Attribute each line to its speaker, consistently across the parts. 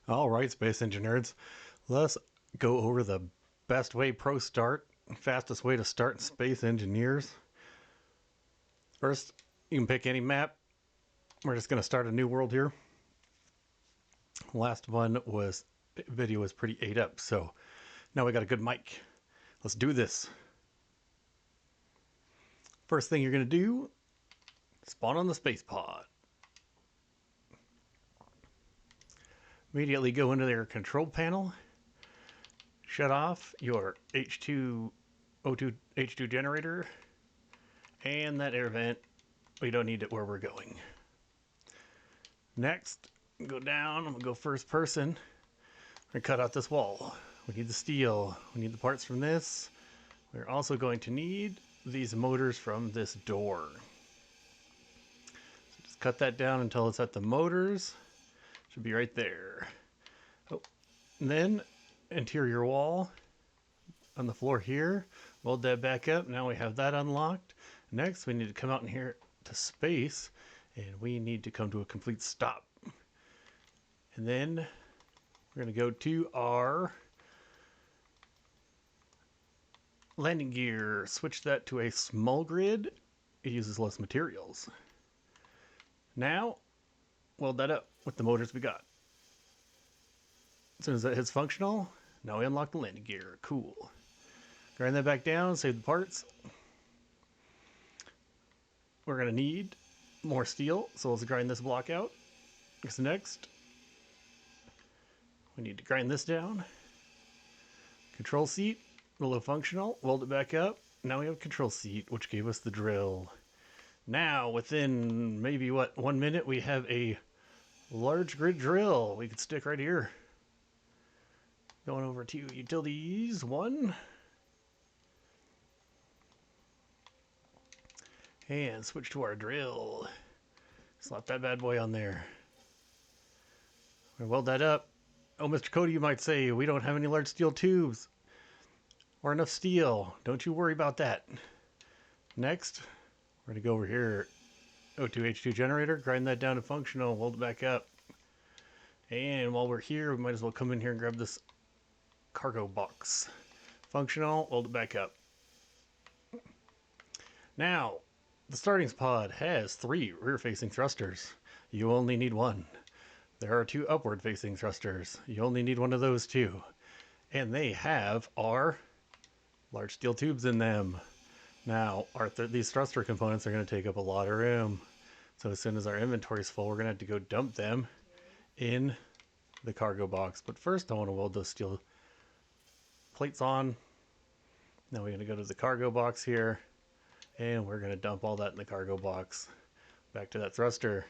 Speaker 1: All right, Space Engineers, let's go over the best way fastest way to start in Space Engineers. First, you can pick any map. We're just going to start a new world here. Last video was pretty ate up, so now we got a good mic. Let's do this. First thing you're going to do, spawn on the space pod. Immediately go into their control panel. Shut off your O2 H2 generator and that air vent. We don't need it where we're going. Next, go down. I'm gonna go first person and cut out this wall. We need the steel. We need the parts from this. We're also going to need these motors from this door. So just cut that down until it's at the motors. Should be right there. Oh, and then interior wall on the floor here. Weld that back up. Now we have that unlocked. Next, we need to come out in here to space, and we need to come to a complete stop. And then we're going to go to our landing gear. Switch that to a small grid. It uses less materials. Now, weld that up with the motors we got. As soon as that hits functional, now we unlock the landing gear. Cool. Grind that back down, save the parts. We're going to need more steel, so let's grind this block out. Next, we need to grind this down. Control seat, below functional, weld it back up. Now we have control seat, which gave us the drill. Now, within maybe 1 minute, we have a large grid drill we could stick right here. Going over to utilities, 1. And switch to our drill. Slap that bad boy on there. We'll weld that up. Oh, Mr. Cody, you might say, we don't have any large steel tubes or enough steel. Don't you worry about that. Next, we're going to go over here. O2H2 generator, grind that down to functional, weld it back up. And while we're here, we might as well come in here and grab this cargo box. Functional, weld it back up. Now, the starting pod has 3 rear-facing thrusters. You only need 1. There are 2 upward-facing thrusters. You only need 1 of those too. And they have our large steel tubes in them. Now, these thruster components are going to take up a lot of room. So as soon as our inventory is full, we're going to have to go dump them in the cargo box. But first, I want to weld those steel plates on. Now we're going to go to the cargo box here. And we're going to dump all that in the cargo box. Back to that thruster.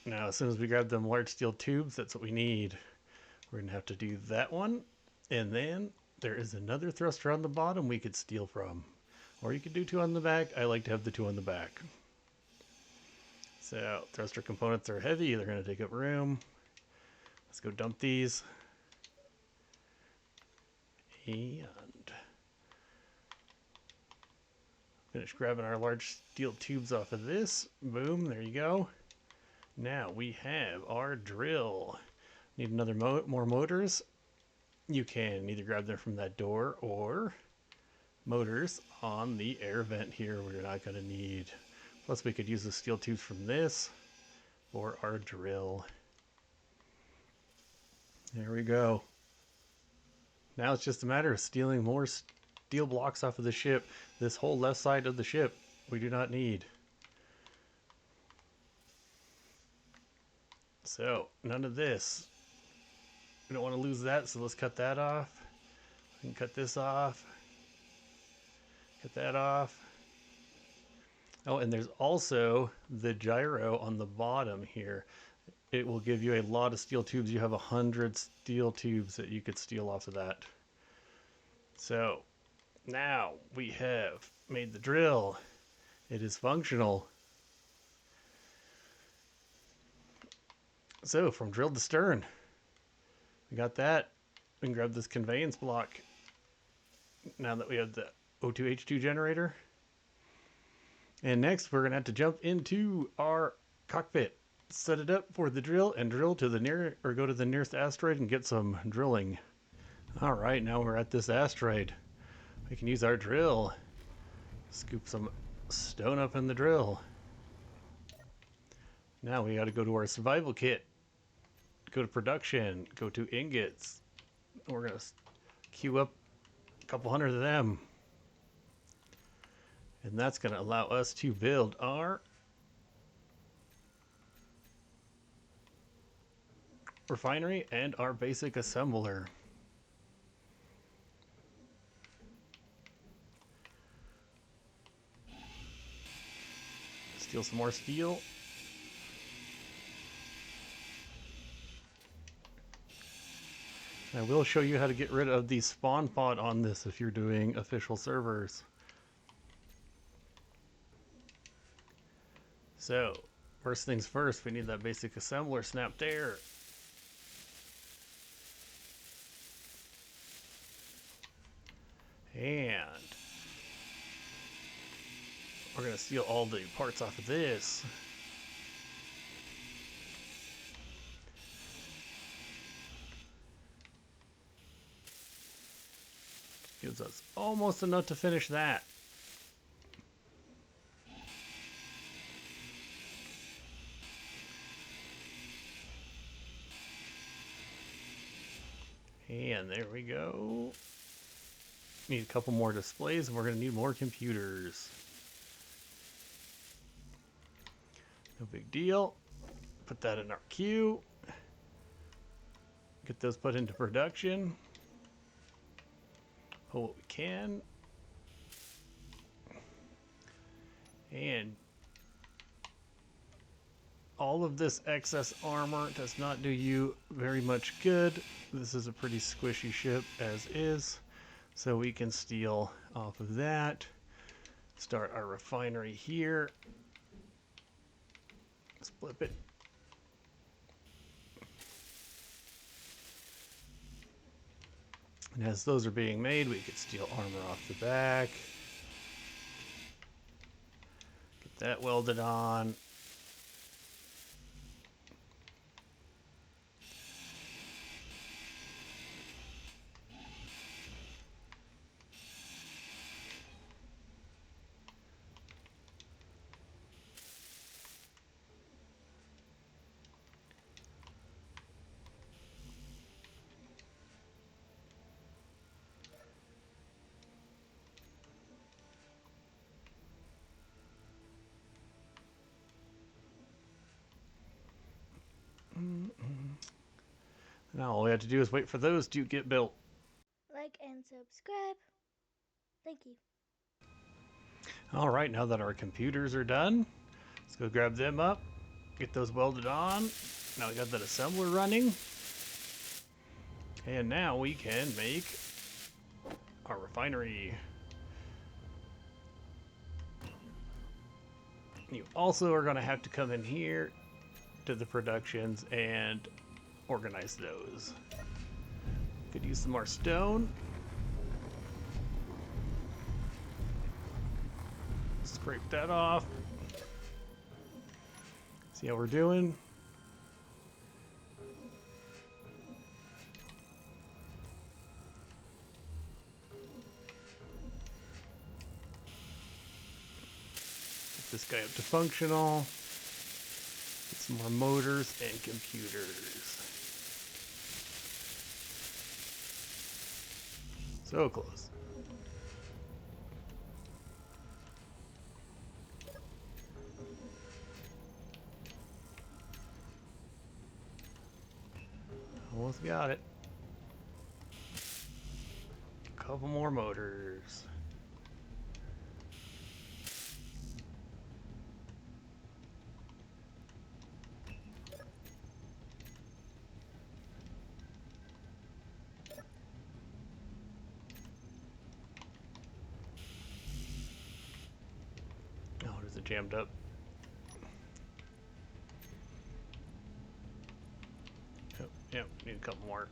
Speaker 1: Now, as soon as we grab them large steel tubes, that's what we need. We're going to have to do that one. And then there is another thruster on the bottom we could steal from. Or you could do 2 on the back. I like to have the 2 on the back. So, thruster components are heavy. They're going to take up room. Let's go dump these. And finish grabbing our large steel tubes off of this. Boom, there you go. Now we have our drill. Need another more motors. You can either grab them from that door or motors on the air vent here we're not going to need. Plus we could use the steel tubes from this for our drill. There we go. Now it's just a matter of stealing more steel blocks off of the ship. This whole left side of the ship we do not need. So, none of this. We don't want to lose that, so let's cut that off. We can cut this off. Cut that off. Oh, and there's also the gyro on the bottom here. It will give you a lot of steel tubes. You have 100 steel tubes that you could steal off of that. So, now we have made the drill. It is functional. So, from drill to stern, we got that. We can grab this conveyance block. Now that we have the O2H2 generator. And next, we're going to have to jump into our Cockpit. Set it up for the drill and drill to the go to the nearest asteroid and get some drilling. All right, now we're at this asteroid. We can use our drill. Scoop some stone up in the drill. Now we got to go to our survival kit. Go to production. Go to ingots. We're going to queue up a couple hundred of them. And that's going to allow us to build our refinery and our basic assembler. Steal some more steel. I will show you how to get rid of the spawn pod on this if you're doing official servers. So, first things first, we need that basic assembler snapped there. And we're going to steal all the parts off of this. Gives us almost enough to finish that. And there we go. Need a couple more displays, and we're going to need more computers. No big deal. Put that in our queue. Get those put into production. Pull what we can. And all of this excess armor does not do you very much good. This is a pretty squishy ship as is. So we can steal off of that. Start our refinery here. Let's flip it. And as those are being made, we could steal armor off the back. Get that welded on. Now all we have to do is wait for those to get built.
Speaker 2: Like and subscribe. Thank you.
Speaker 1: All right, now that our computers are done, let's go grab them up, get those welded on. Now we got that assembler running. And now we can make our refinery. You also are going to have to come in here to the productions and organize those. Could use some more stone. Scrape that off. See how we're doing? Get this guy up to functional. Get some more motors and computers. So close. Almost got it. A couple more motors. Oh, there's it jammed up. Yep, need a couple more.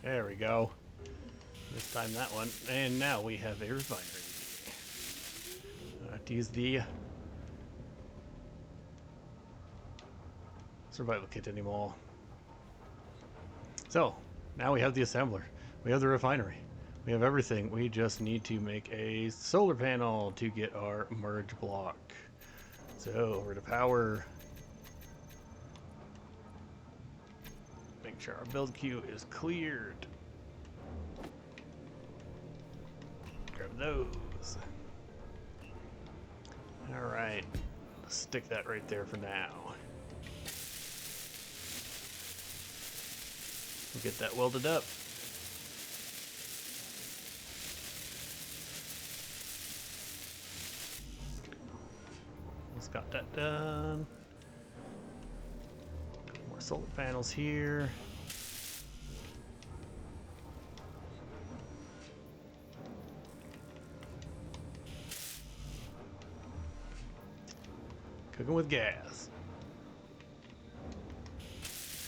Speaker 1: There we go. Let's time that one. And now we have a refinery. Forgot to use the survival kit anymore. So, now we have the assembler. We have the refinery. We have everything. We just need to make a solar panel to get our merge block. So, over to power. Make sure our build queue is cleared. Grab those. Alright. Stick that right there for now. We'll get that welded up. Just got that done. More solar panels here. Cooking with gas.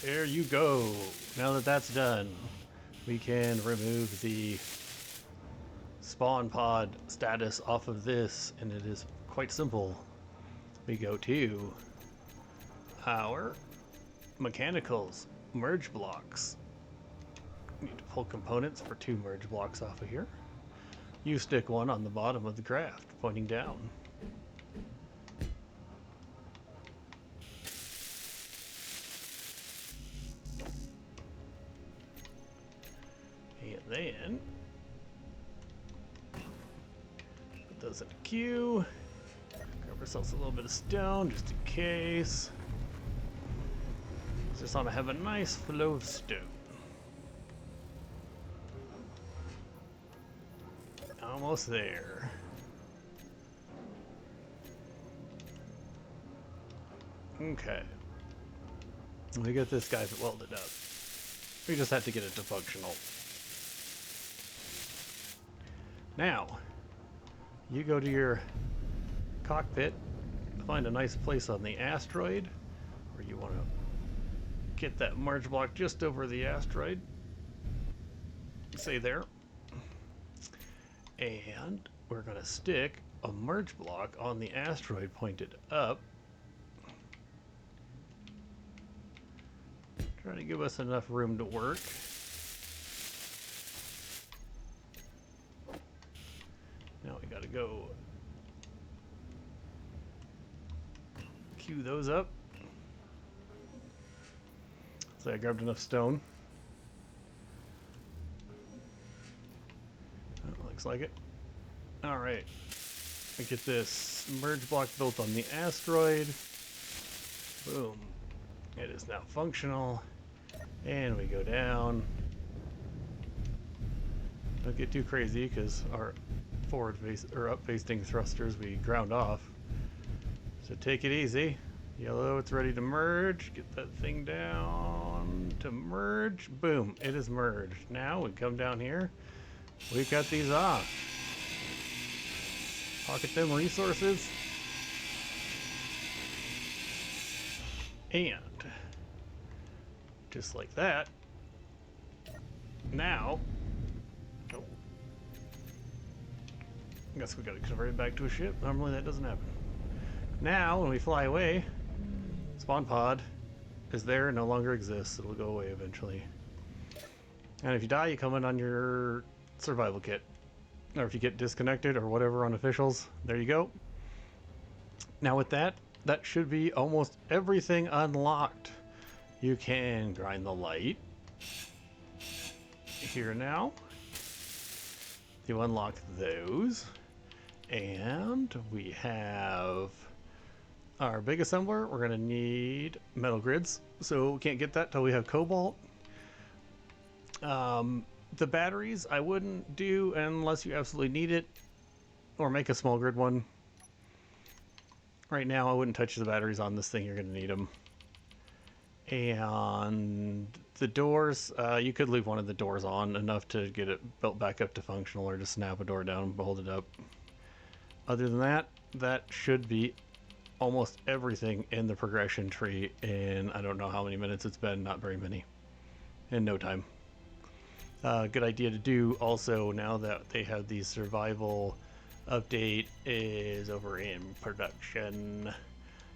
Speaker 1: There you go. Now that that's done, we can remove the spawn pod status off of this, and it is quite simple. We go to our mechanicals, merge blocks. We need to pull components for 2 merge blocks off of here. You stick one on the bottom of the craft, pointing down. And then put those in a queue. Grab ourselves a little bit of stone just in case. Just want to have a nice flow of stone. Almost there. Okay. We get this guy welded up. We just have to get it to functional. Now, you go to your cockpit, find a nice place on the asteroid where you want to get that merge block just over the asteroid. Say there. And we're going to stick a merge block on the asteroid pointed up. Trying to give us enough room to work. Now we got to go queue those up. So I grabbed enough stone. Oh, looks like it. All right. I get this merge block built on the asteroid. Boom. It is now functional. And we go down. Don't get too crazy because our forward face or up facing thrusters we ground off. So take it easy. Yellow, it's ready to merge. Get that thing down to merge. Boom, it is merged. Now we come down here. We cut these off. Pocket them resources. And just like that, now, oh, I guess we gotta convert it back to a ship. Normally that doesn't happen. Now, when we fly away, spawn pod is there, no longer exists. It'll go away eventually. And if you die, you come in on your survival kit. Or if you get disconnected or whatever on officials, there you go. Now with that, that should be almost everything unlocked. You can grind the light here now. You unlock those. And we have our big assembler. We're going to need metal grids. So we can't get that till we have cobalt. The batteries I wouldn't do unless you absolutely need it. Or make a small grid one. Right now I wouldn't touch the batteries on this thing. You're going to need them. And the doors, you could leave one of the doors on enough to get it built back up to functional, or just snap a door down and hold it up. Other than that, that should be almost everything in the progression tree in I don't know how many minutes it's been, not very many. In no time. Good idea to do also now that they have these survival update is over in production.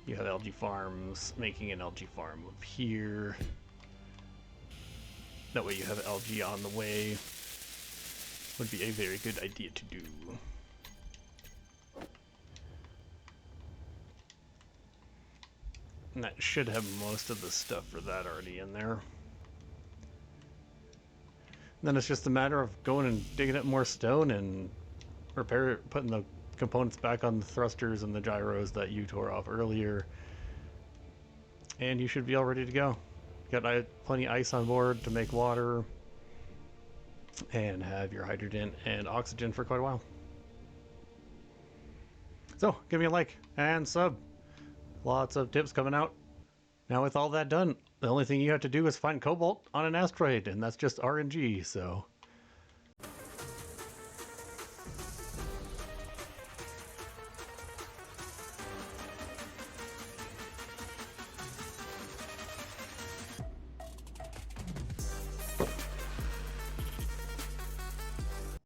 Speaker 1: You have algae farms, making an algae farm up here. That way you have algae on the way. Would be a very good idea to do. And that should have most of the stuff for that already in there. And then it's just a matter of going and digging up more stone and putting the components back on the thrusters and the gyros that you tore off earlier. And you should be all ready to go. Got plenty of ice on board to make water and have your hydrogen and oxygen for quite a while. So give me a like and sub. Lots of tips coming out. Now with all that done, the only thing you have to do is find cobalt on an asteroid, and that's just RNG, so